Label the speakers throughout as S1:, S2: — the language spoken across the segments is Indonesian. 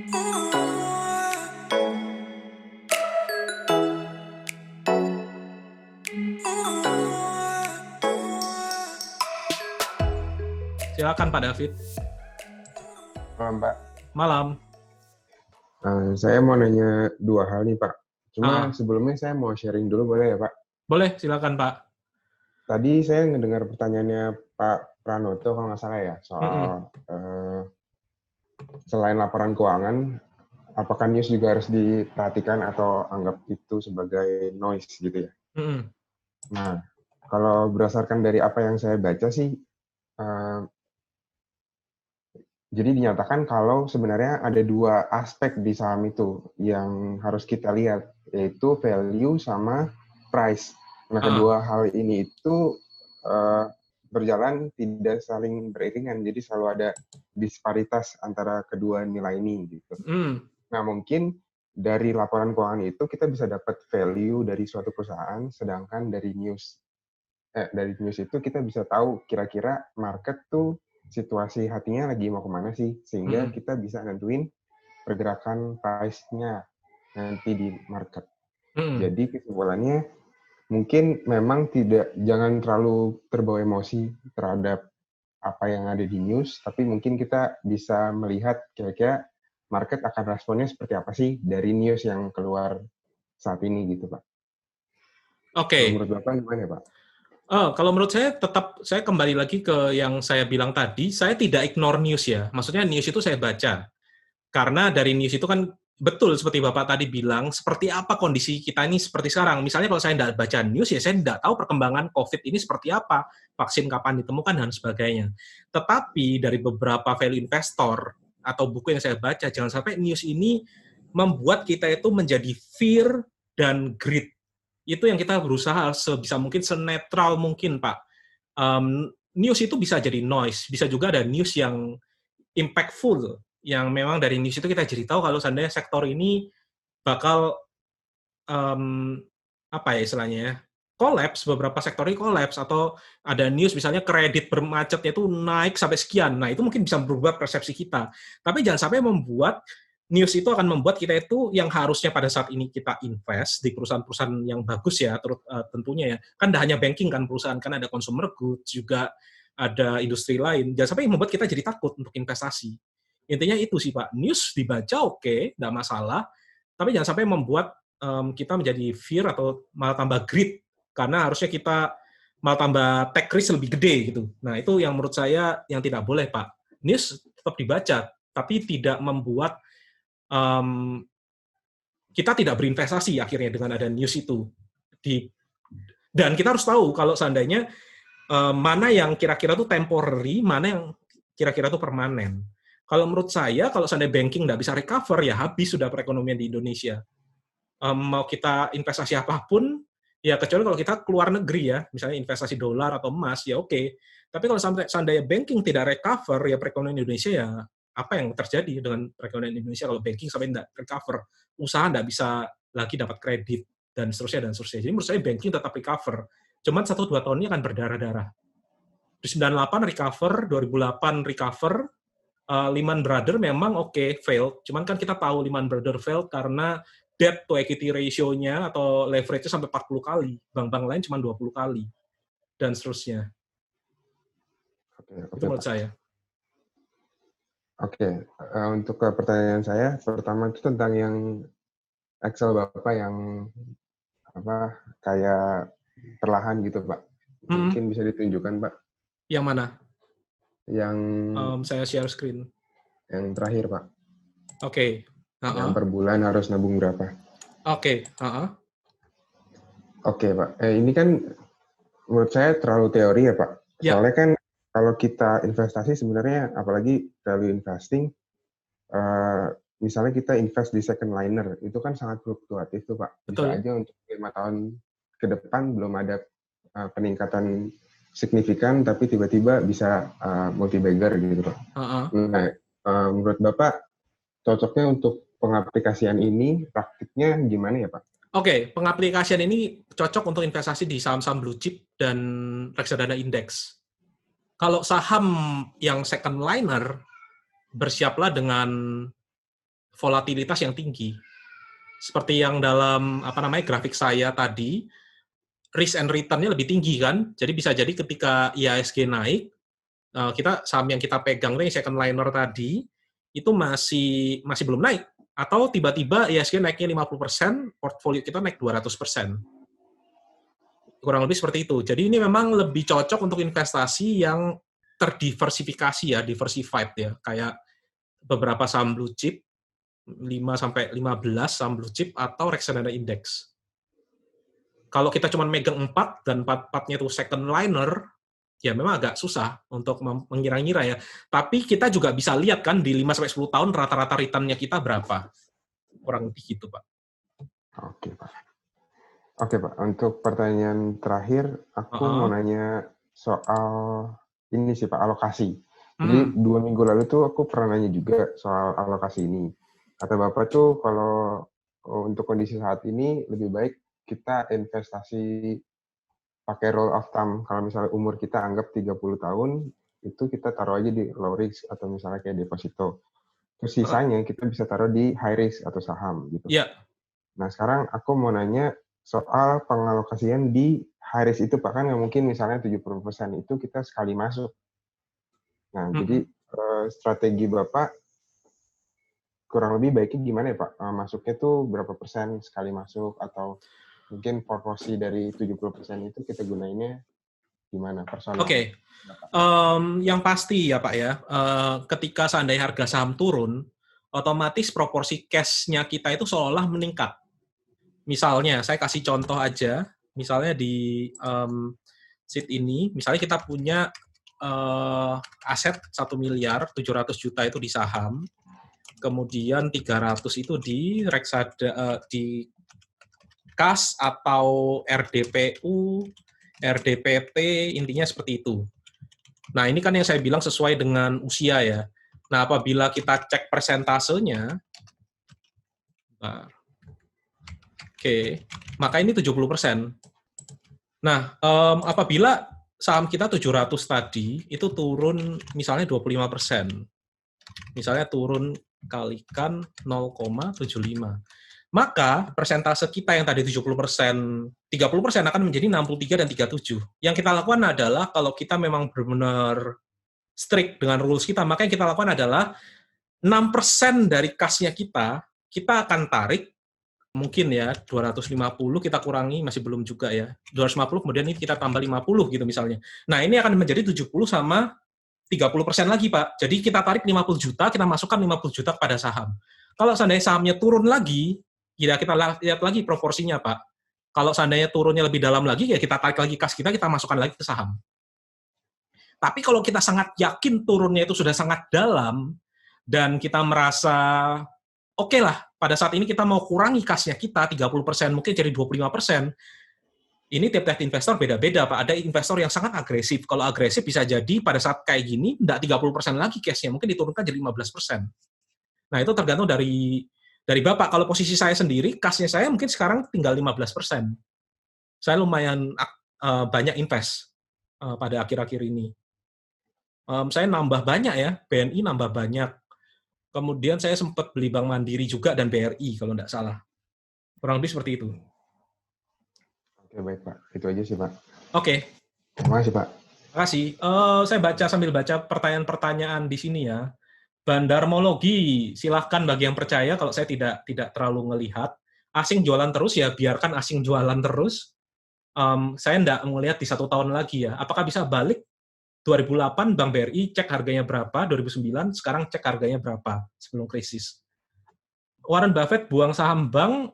S1: Silakan Pak David.
S2: Malam, Pak.
S1: Malam.
S2: Saya mau nanya dua hal nih, Pak. Cuma sebelumnya saya mau sharing dulu, boleh ya, Pak?
S1: Boleh, silakan Pak.
S2: Tadi saya ngedengar pertanyaannya Pak Pranoto, kalau nggak salah ya, soal selain laporan keuangan, apakah news juga harus diperhatikan atau anggap itu sebagai noise gitu ya? Nah, kalau berdasarkan dari apa yang saya baca sih, jadi dinyatakan kalau sebenarnya ada dua aspek di saham itu yang harus kita lihat, yaitu value sama price. Nah, kedua hal ini itu berjalan tidak saling beriringan, jadi selalu ada disparitas antara kedua nilai ini gitu. Nah, mungkin dari laporan keuangan itu kita bisa dapat value dari suatu perusahaan, sedangkan dari news itu kita bisa tahu kira-kira market tuh situasi hatinya lagi mau kemana sih, sehingga kita bisa nentuin pergerakan price-nya nanti di market. Jadi kesimpulannya mungkin memang jangan terlalu terbawa emosi terhadap apa yang ada di news, tapi mungkin kita bisa melihat kira-kira market akan responnya seperti apa sih dari news yang keluar saat ini gitu, Pak.
S1: Oke.
S2: Menurut Bapak gimana, Pak?
S1: Kalau menurut saya saya kembali lagi ke yang saya bilang tadi, saya tidak ignore news ya. Maksudnya news itu saya baca. Karena dari news itu kan betul seperti Bapak tadi bilang, seperti apa kondisi kita ini seperti sekarang. Misalnya kalau saya tidak baca news, ya saya tidak tahu perkembangan COVID ini seperti apa, vaksin kapan ditemukan, dan sebagainya. Tetapi dari beberapa value investor atau buku yang saya baca, jangan sampai news ini membuat kita itu menjadi fear dan greed. Itu yang kita berusaha sebisa mungkin senetral mungkin, Pak. News itu bisa jadi noise, bisa juga ada news yang impactful, yang memang dari news itu kita jadi tahu kalau seandainya sektor ini bakal apa ya istilahnya ya, collapse, beberapa sektor ini collapse, atau ada news misalnya kredit bermacetnya itu naik sampai sekian. Nah, itu mungkin bisa berubah persepsi kita. Tapi jangan sampai membuat news itu akan membuat kita itu yang harusnya pada saat ini kita invest di perusahaan-perusahaan yang bagus ya, tentunya ya. Kan tidak hanya banking kan perusahaan, kan ada consumer goods, juga ada industri lain. Jangan sampai membuat kita jadi takut untuk investasi. Intinya itu sih Pak, news dibaca oke, tidak masalah, tapi jangan sampai membuat kita menjadi fear atau malah tambah greed, karena harusnya kita malah tambah take risk lebih gede gitu. Nah, itu yang menurut saya yang tidak boleh, Pak. News tetap dibaca, tapi tidak membuat kita tidak berinvestasi akhirnya dengan ada news itu. Dan kita harus tahu kalau seandainya mana yang kira-kira itu temporary, mana yang kira-kira itu permanen. Kalau menurut saya, kalau seandainya banking nggak bisa recover, ya habis sudah perekonomian di Indonesia. Mau kita investasi apapun, ya kecuali kalau kita keluar negeri ya, misalnya investasi dolar atau emas, ya oke. Tapi kalau seandainya banking tidak recover, ya perekonomian Indonesia ya apa yang terjadi dengan perekonomian Indonesia kalau banking sampai tidak recover? Usaha tidak bisa lagi dapat kredit, dan seterusnya, dan seterusnya. Jadi menurut saya banking tetap recover. Cuman 1-2 tahun ini akan berdarah-darah. Di 98 recover, 2008 recover, Lehman Brothers memang failed. Cuman kan kita tahu Lehman Brothers failed karena debt to equity ratio-nya atau leverage-nya sampai 40 kali. Bank-bank lain cuma 20 kali. Dan seterusnya. Itu menurut saya.
S2: Oke, untuk pertanyaan saya, pertama itu tentang yang Excel Bapak yang kayak perlahan gitu, Pak. Mungkin bisa ditunjukkan, Pak.
S1: Yang mana?
S2: Yang
S1: saya share screen.
S2: Yang terakhir, Pak.
S1: Oke.
S2: Yang per bulan harus nabung berapa?
S1: Oke.
S2: Oke, Pak. Ini kan menurut saya terlalu teori ya, Pak. Soalnya kan kalau kita investasi sebenarnya, apalagi value investing, misalnya kita invest di second liner, itu kan sangat fluktuatif tuh, Pak. Bisa aja untuk 5 tahun ke depan belum ada peningkatan signifikan, tapi tiba-tiba bisa multi-bagger gitu, Pak. Nah, menurut Bapak, cocoknya untuk pengaplikasian ini, praktiknya gimana ya, Pak?
S1: Oke, pengaplikasian ini cocok untuk investasi di saham-saham blue chip dan reksadana indeks. Kalau saham yang second liner, bersiaplah dengan volatilitas yang tinggi. Seperti yang dalam grafik saya tadi, risk and return-nya lebih tinggi kan. Jadi bisa jadi ketika IHSG naik, saham yang kita pegang nih second liner tadi itu masih belum naik, atau tiba-tiba IHSG naiknya 50%, portfolio kita naik 200%. Kurang lebih seperti itu. Jadi ini memang lebih cocok untuk investasi yang terdiversifikasi ya, diversified ya, kayak beberapa saham blue chip, 5-15 saham blue chip atau reksadana indeks. Kalau kita cuma megang 4 dan 4-4-nya itu second liner, ya memang agak susah untuk mengira-ngira ya. Tapi kita juga bisa lihat kan di 5-10 tahun rata-rata return-nya kita berapa. Kurang lebih gitu, Pak.
S2: Oke, Pak. Oke, Pak. Untuk pertanyaan terakhir, aku mau nanya soal ini sih, Pak, alokasi. Jadi 2 minggu lalu tuh aku pernah nanya juga soal alokasi ini. Kata Bapak tuh kalau untuk kondisi saat ini lebih baik kita investasi pakai roll of thumb. Kalau misalnya umur kita anggap 30 tahun, itu kita taruh aja di low risk atau misalnya kayak deposito. Terus sisanya kita bisa taruh di high risk atau saham gitu.
S1: Iya.
S2: Nah, sekarang aku mau nanya soal pengalokasian di high risk itu, Pak. Kan nggak mungkin misalnya 70% itu kita sekali masuk. Nah, jadi strategi Bapak kurang lebih baiknya gimana ya, Pak? Masuknya tuh berapa persen sekali masuk, atau mungkin proporsi dari 70% itu kita gunainnya gimana personal?
S1: Oke. Yang pasti ya Pak ya, ketika seandainya harga saham turun, otomatis proporsi cash-nya kita itu seolah meningkat. Misalnya, saya kasih contoh aja, misalnya di sheet ini, misalnya kita punya aset 1 miliar 700 juta itu di saham, kemudian 300 itu di di kas atau RDPU, RDPT, intinya seperti itu. Nah, ini kan yang saya bilang sesuai dengan usia ya. Nah, apabila kita cek persentasenya, maka ini 70%. Nah, apabila saham kita 700 tadi, itu turun misalnya 25%. Misalnya turun kalikan 0,75. Maka persentase kita yang tadi 70%, 30% akan menjadi 63 dan 37. Yang kita lakukan adalah, kalau kita memang benar-benar strict dengan rules kita, maka yang kita lakukan adalah 6% dari kasnya kita akan tarik, mungkin ya 250 kita kurangi, masih belum juga ya, 250 kemudian ini kita tambah 50 gitu misalnya. Nah, ini akan menjadi 70 sama 30% lagi, Pak. Jadi kita tarik 50 juta, kita masukkan 50 juta pada saham. Kalau seandainya sahamnya turun lagi, ya kita lihat lagi proporsinya, Pak. Kalau seandainya turunnya lebih dalam lagi, ya kita tarik lagi kas kita masukkan lagi ke saham. Tapi kalau kita sangat yakin turunnya itu sudah sangat dalam, dan kita merasa, oke lah, pada saat ini kita mau kurangi kasnya kita 30%, mungkin jadi 25%, ini tiap-tiap investor beda-beda, Pak. Ada investor yang sangat agresif. Kalau agresif bisa jadi pada saat kayak gini, enggak 30% lagi cashnya, mungkin diturunkan jadi 15%. Nah, itu tergantung dari Bapak. Kalau posisi saya sendiri, kasnya saya mungkin sekarang tinggal 15%. Saya lumayan banyak invest pada akhir-akhir ini. Saya nambah banyak ya, BNI nambah banyak. Kemudian saya sempat beli Bank Mandiri juga dan BRI, kalau enggak salah. Kurang lebih seperti itu.
S2: Oke, baik Pak. Itu aja sih Pak.
S1: Oke.
S2: Terima kasih Pak.
S1: Terima kasih. Saya sambil baca pertanyaan-pertanyaan di sini ya. Bandarmologi, silahkan bagi yang percaya, kalau saya tidak terlalu ngelihat. Asing jualan terus, ya biarkan asing jualan terus. Saya tidak melihat di 1 tahun lagi ya. Apakah bisa balik? 2008 Bank BRI cek harganya berapa, 2009 sekarang cek harganya berapa sebelum krisis. Warren Buffett buang saham bank,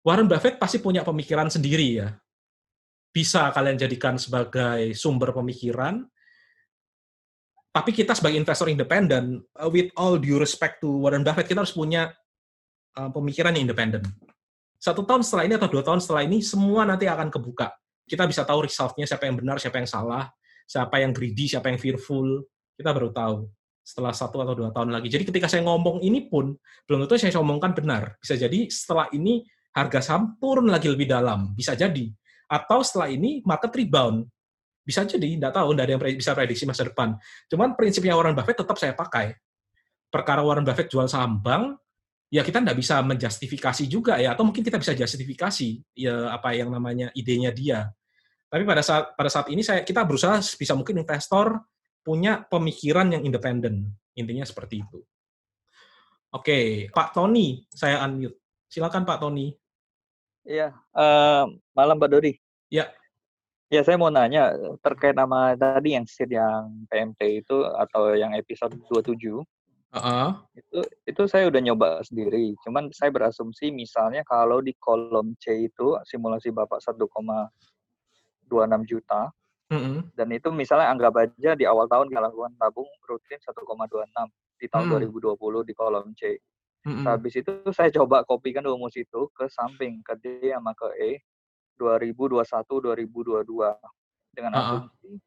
S1: Warren Buffett pasti punya pemikiran sendiri ya. Bisa kalian jadikan sebagai sumber pemikiran, tapi kita sebagai investor independen, with all due respect to Warren Buffett, kita harus punya pemikiran yang independen. 1 tahun setelah ini atau 2 tahun setelah ini, semua nanti akan kebuka. Kita bisa tahu result-nya, siapa yang benar, siapa yang salah, siapa yang greedy, siapa yang fearful, kita baru tahu setelah 1 atau 2 tahun lagi. Jadi ketika saya ngomong ini pun, belum tentu saya omongkan benar. Bisa jadi setelah ini harga saham turun lagi lebih dalam, bisa jadi. Atau setelah ini market rebound, bisa jadi, tidak tahu, tidak ada yang bisa prediksi masa depan. Cuman prinsipnya Warren Buffett tetap saya pakai. Perkara Warren Buffett jual saham bank, ya kita nggak bisa menjustifikasi juga ya, atau mungkin kita bisa justifikasi ya apa yang namanya idenya dia. Tapi pada saat ini kita berusaha bisa mungkin investor punya pemikiran yang independen. Intinya seperti itu. Oke, Pak Tony, saya unmute. Silakan Pak Tony.
S3: Iya, malam Pak Dodi.
S1: Ya.
S3: Ya, saya mau nanya terkait nama tadi yang seed yang PMT itu atau yang episode 27. Itu saya udah nyoba sendiri. Cuman saya berasumsi misalnya kalau di kolom C itu simulasi Bapak 1,26 juta. Dan itu misalnya anggap aja di awal tahun kita lakukan tabung rutin 1,26 di tahun 2020 di kolom C. Habis itu saya coba kopikan rumus itu ke samping, ke D sama ke E, 2021-2022. Dengan asumsi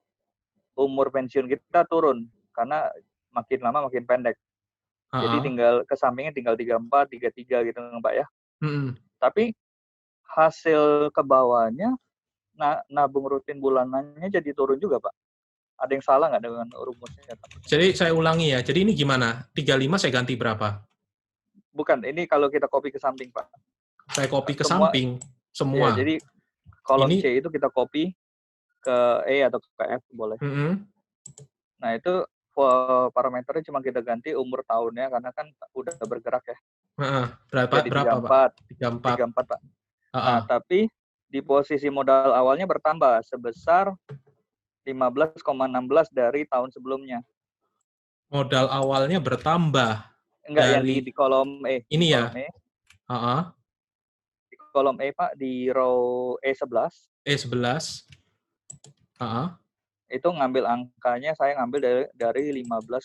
S3: umur pensiun kita turun, karena makin lama makin pendek. Jadi tinggal ke sampingnya tinggal 34, 33 gitu Pak ya. Tapi hasil ke bawahnya, nabung rutin bulanannya jadi turun juga Pak. Ada yang salah nggak dengan rumusnya?
S1: Jadi saya ulangi ya, jadi ini gimana? 35 saya ganti berapa?
S3: Bukan, ini kalau kita copy ke samping, Pak.
S1: Saya copy ke samping, semua.
S3: Ya, jadi kolom C itu kita copy ke E atau ke F, boleh. Nah, itu parameternya cuma kita ganti umur tahunnya, karena kan udah bergerak ya.
S1: Berapa, Pak?
S3: 34, Pak. Nah, tapi di posisi modal awalnya bertambah sebesar 15,16 dari tahun sebelumnya.
S1: Modal awalnya bertambah?
S3: Enggak, yang di kolom E.
S1: Ini ya?
S3: Di kolom E, Pak, di row E11.
S1: E11.
S3: Itu ngambil angkanya, saya ngambil dari 15,16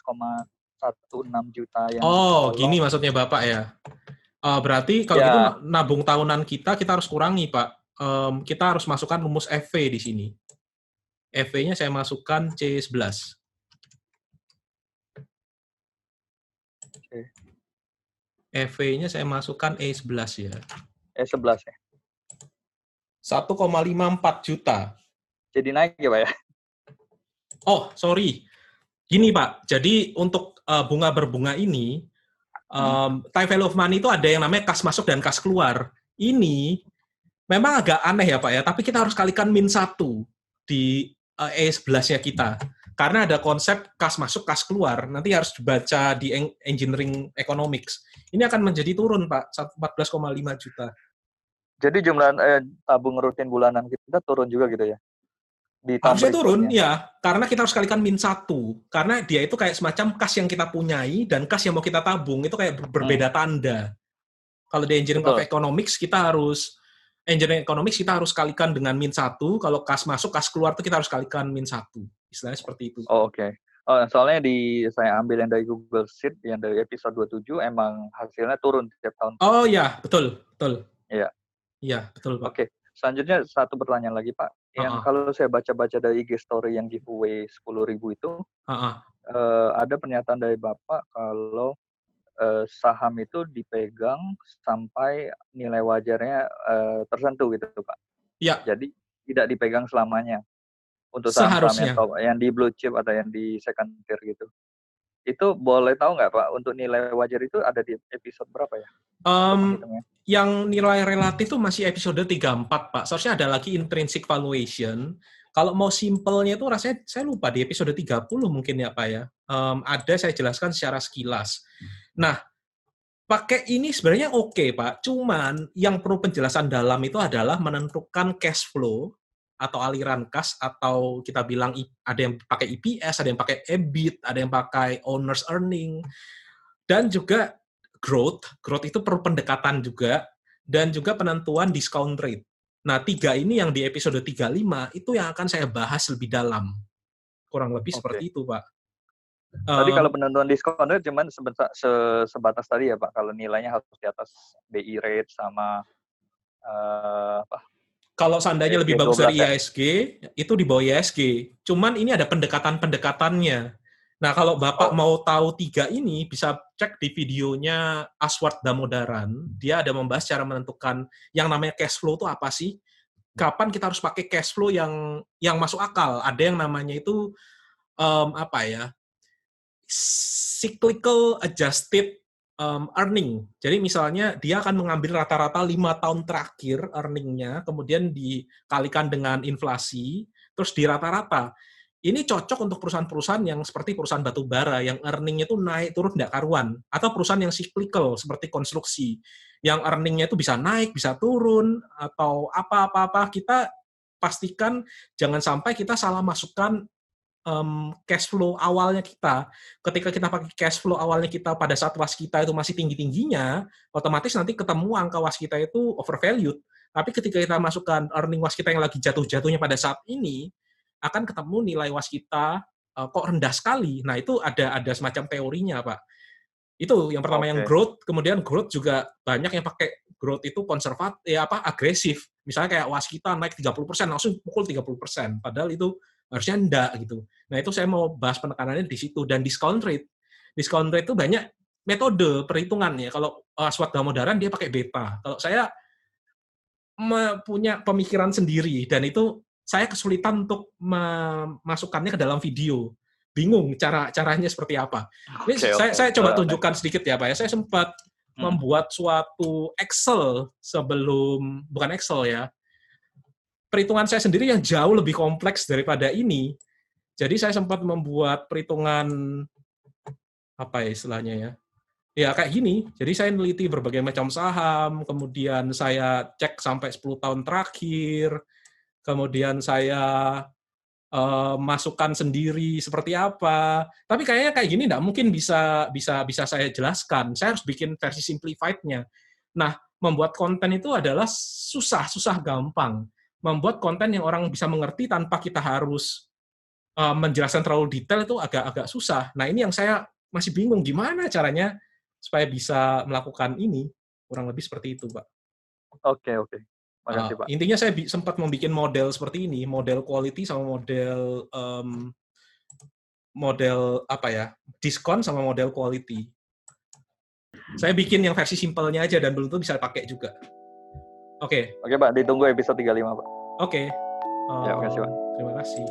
S3: juta yang
S1: gini maksudnya Bapak ya? Berarti kalau gitu nabung tahunan kita harus kurangi, Pak. Kita harus masukkan rumus FV di sini. FV-nya saya masukkan C11. EV-nya saya masukkan E11 ya.
S3: E11 ya.
S1: 1,54 juta.
S3: Jadi naik ya, Pak ya?
S1: Oh, sorry. Gini, Pak. Jadi untuk bunga berbunga ini, time value of money itu ada yang namanya kas masuk dan kas keluar. Ini memang agak aneh ya, Pak ya, tapi kita harus kalikan min 1 di E11-nya kita. Karena ada konsep kas masuk, kas keluar. Nanti harus dibaca di engineering economics. Ini akan menjadi turun, Pak, 14,5 juta.
S3: Jadi jumlah tabung rutin bulanan kita turun juga gitu ya?
S1: Harusnya turun, ya. Karena kita harus kalikan min 1. Karena dia itu kayak semacam kas yang kita punyai dan kas yang mau kita tabung. Itu kayak berbeda tanda. Kalau di engineering of economics, kita harus kalikan dengan min 1. Kalau kas masuk, kas keluar itu kita harus kalikan min 1. Istilahnya seperti itu.
S3: Oh, oke. Soalnya saya ambil yang dari Google Sheet, yang dari episode 27, emang hasilnya turun setiap tahun.
S1: Oh iya, betul.
S3: Iya.
S1: Iya, betul Pak.
S3: Oke, selanjutnya satu pertanyaan lagi Pak. Yang kalau saya baca-baca dari IG story yang giveaway 10.000 itu, ada pernyataan dari Bapak kalau saham itu dipegang sampai nilai wajarnya tersentuh gitu Pak.
S1: Iya.
S3: Jadi tidak dipegang selamanya untuk saham-saham yang di blue chip atau yang di second tier gitu. Itu boleh tahu nggak Pak, untuk nilai wajar itu ada di episode berapa ya?
S1: Yang nilai relatif itu masih episode 34 Pak. Seharusnya ada lagi intrinsic valuation. Kalau mau simpelnya itu rasanya saya lupa di episode 30 mungkin ya Pak ya. Ada saya jelaskan secara sekilas. Nah, pakai ini sebenarnya oke Pak. Cuman yang perlu penjelasan dalam itu adalah menentukan cash flow atau aliran kas, atau kita bilang ada yang pakai EPS, ada yang pakai EBIT, ada yang pakai owner's earning, dan juga growth itu perlu pendekatan juga, dan juga penentuan discount rate. Nah, 3 ini yang di episode 35 itu yang akan saya bahas lebih dalam. Kurang lebih seperti itu, Pak.
S3: Tadi kalau penentuan discount rate cuman sebatas tadi ya, Pak, kalau nilainya harus di atas BI rate sama
S1: kalau seandainya lebih bagus dari IHSG, itu di bawah IHSG. Cuman ini ada pendekatan-pendekatannya. Nah, kalau Bapak mau tahu 3 ini, bisa cek di videonya Aswad Damodaran. Dia ada membahas cara menentukan yang namanya cash flow itu apa sih? Kapan kita harus pakai cash flow yang masuk akal? Ada yang namanya itu cyclical adjusted earning. Jadi misalnya dia akan mengambil rata-rata 5 tahun terakhir earning-nya, kemudian dikalikan dengan inflasi, terus di rata-rata. Ini cocok untuk perusahaan-perusahaan yang seperti perusahaan batu bara, yang earning-nya itu naik turun tidak karuan. Atau perusahaan yang cyclical, seperti konstruksi, yang earning-nya itu bisa naik, bisa turun, atau apa-apa. Kita pastikan jangan sampai kita salah masukkan cash flow awalnya kita. Ketika kita pakai cash flow awalnya kita pada saat was kita itu masih tinggi-tingginya, otomatis nanti ketemu angka was kita itu overvalued. Tapi ketika kita masukkan earning was kita yang lagi jatuh-jatuhnya pada saat ini, akan ketemu nilai was kita kok rendah sekali. Nah, itu ada semacam teorinya, Pak. Itu yang pertama yang growth, kemudian growth juga banyak yang pakai growth itu konservatif, agresif. Misalnya kayak was kita naik 30%, langsung pukul 30%. Padahal itu harusnya enggak gitu. Nah, itu saya mau bahas penekanannya di situ. Dan discount rate. Discount rate itu banyak metode perhitungannya. Kalau Aswad Damodaran dia pakai beta. Kalau saya punya pemikiran sendiri dan itu saya kesulitan untuk memasukkannya ke dalam video. Bingung caranya seperti apa. Ini saya coba tunjukkan sedikit ya, Pak ya. Saya sempat membuat suatu Excel bukan Excel ya. Perhitungan saya sendiri yang jauh lebih kompleks daripada ini. Jadi saya sempat membuat perhitungan apa ya istilahnya ya. Ya kayak gini, jadi saya meneliti berbagai macam saham, kemudian saya cek sampai 10 tahun terakhir, kemudian saya masukkan sendiri seperti apa. Tapi kayaknya kayak gini nggak mungkin bisa saya jelaskan. Saya harus bikin versi simplified-nya. Nah, membuat konten itu adalah susah gampang. Membuat konten yang orang bisa mengerti tanpa kita harus menjelaskan terlalu detail itu agak susah. Nah, ini yang saya masih bingung gimana caranya supaya bisa melakukan ini, kurang lebih seperti itu, Pak.
S3: Oke. Makasih, Pak.
S1: Intinya saya sempat membuat model seperti ini, model quality sama model apa ya, diskon sama model quality. Saya bikin yang versi simpelnya aja dan belum tentu bisa pakai juga. Oke,
S3: Pak, ditunggu episode 35, Pak.
S1: Oke.
S3: Ya, makasih, Pak.
S1: Terima kasih.